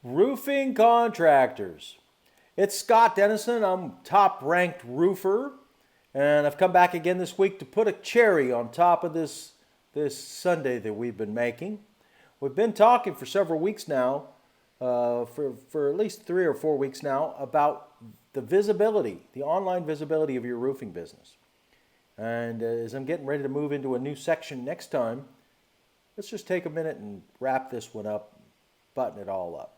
Roofing contractors. It's Scott Dennison. I'm top-ranked roofer, and I've come back again this week to put a cherry on top of this sundae that we've been making. We've been talking for several weeks now, for at least 3 or 4 weeks now, about the visibility, the online visibility of your roofing business. And as I'm getting ready to move into a new section next time, let's just take a minute and wrap this one up, button it all up.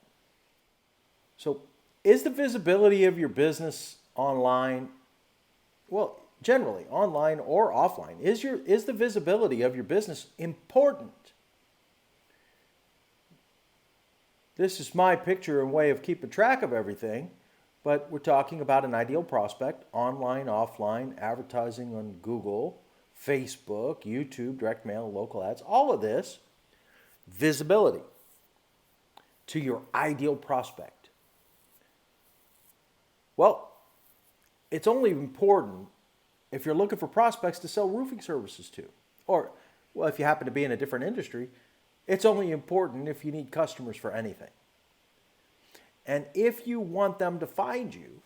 So, is the visibility of your business online, well, generally online or offline, is the visibility of your business important? This is my picture and way of keeping track of everything, but we're talking about an ideal prospect, online, offline, advertising on Google, Facebook, YouTube, direct mail, local ads, all of this, visibility to your ideal prospect. Well, it's only important if you're looking for prospects to sell roofing services to. Or, well, if you happen to be in a different industry, it's only important if you need customers for anything. And if you want them to find you,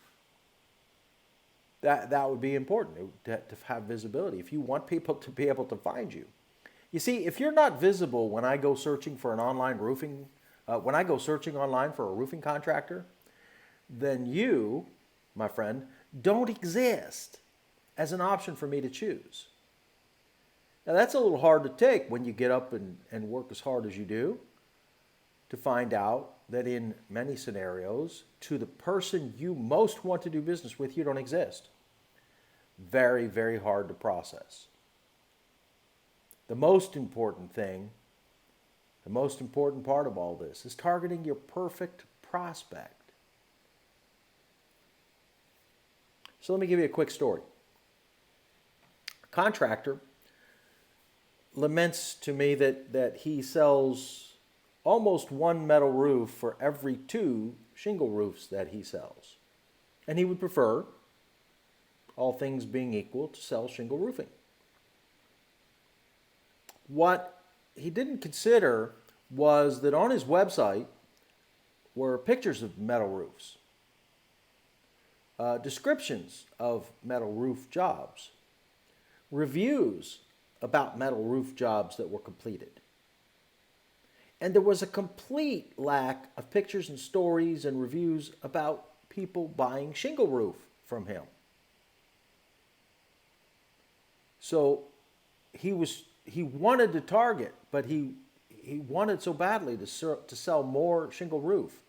that would be important to have visibility. If you want people to be able to find you. You see, if you're not visible when I go searching for an online roofing, when I go searching online for a roofing contractor, then you, my friend, don't exist as an option for me to choose. Now that's a little hard to take when you get up and work as hard as you do, to find out that in many scenarios, to the person you most want to do business with, you don't exist. Very, very hard to process. The most important thing, the most important part of all this is targeting your perfect prospect. So let me give you a quick story. A contractor laments to me that he sells almost one metal roof for every 2 shingle roofs that he sells. And he would prefer, all things being equal, to sell shingle roofing. What he didn't consider was that on his website were pictures of metal roofs, descriptions of metal roof jobs, reviews about metal roof jobs that were completed. And there was a complete lack of pictures and stories and reviews about people buying shingle roof from him. So he wanted to target, but he wanted so badly to sell more shingle roof,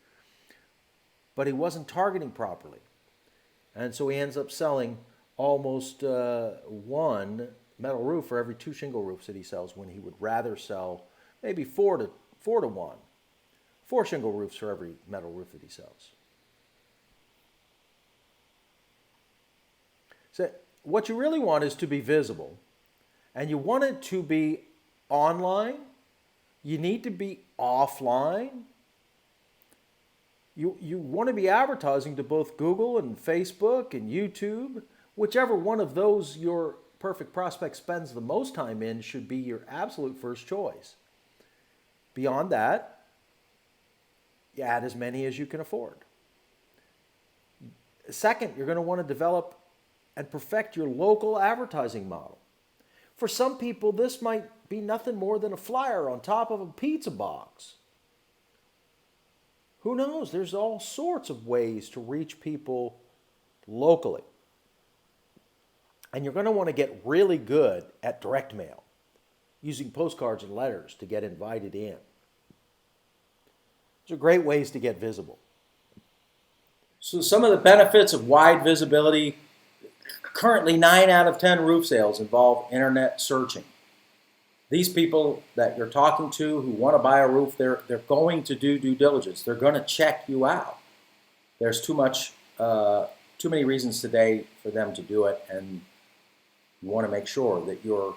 but he wasn't targeting properly. And so he ends up selling almost one metal roof for every 2 shingle roofs that he sells, when he would rather sell maybe 4 to 1. 4 shingle roofs for every metal roof that he sells. So what you really want is to be visible, and you want it to be online. You need to be offline. You want to be advertising to both Google and Facebook and YouTube. Whichever one of those your perfect prospect spends the most time in should be your absolute first choice. Beyond that, you add as many as you can afford. Second, you're going to want to develop and perfect your local advertising model. For some people, this might be nothing more than a flyer on top of a pizza box. Who knows? There's all sorts of ways to reach people locally. And you're going to want to get really good at direct mail, using postcards and letters to get invited in. Those are great ways to get visible. So some of the benefits of wide visibility: currently 9 out of 10 roof sales involve internet searching. These people that you're talking to who want to buy a roof, they're going to do due diligence. They're going to check you out. There's too many reasons today for them to do it, and you want to make sure that you're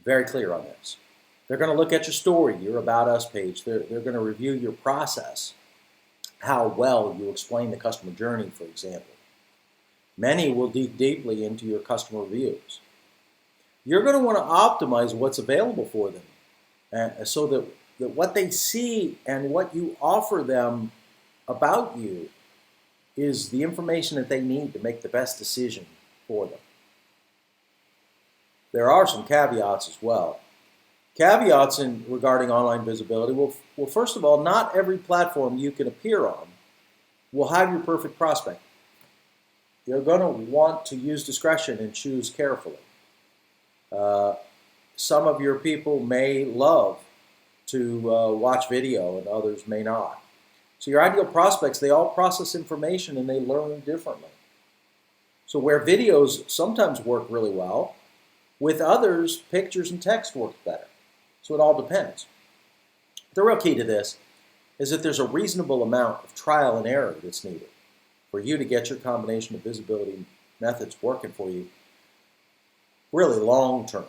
very clear on this. They're going to look at your story, your About Us page. They're going to review your process, how well you explain the customer journey, for example. Many will dig deeply into your customer reviews. You're going to want to optimize what's available for them, so that that what they see and what you offer them about you is the information that they need to make the best decision for them. There are some caveats as well. Caveats regarding online visibility. Well, first of all, not every platform you can appear on will have your perfect prospect. You're going to want to use discretion and choose carefully. Some of your people may love to watch video and others may not. So your ideal prospects, they all process information and they learn differently. So where videos sometimes work really well, with others, pictures and text work better. So it all depends. The real key to this is that there's a reasonable amount of trial and error that's needed for you to get your combination of visibility methods working for you really long term.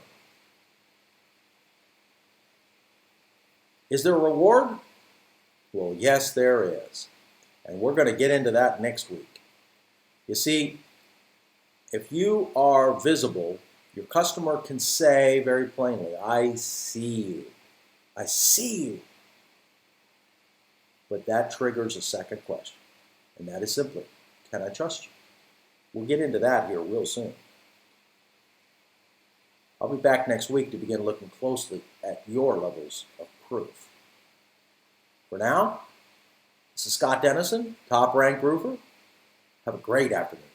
Is there a reward? Well, yes, there is. And we're going to get into that next week. You see, if you are visible, your customer can say very plainly, I see you. I see you. But that triggers a second question. And that is simply, can I trust you? We'll get into that here real soon. I'll be back next week to begin looking closely at your levels of proof. For now, this is Scott Dennison, Top Rank Roofer. Have a great afternoon.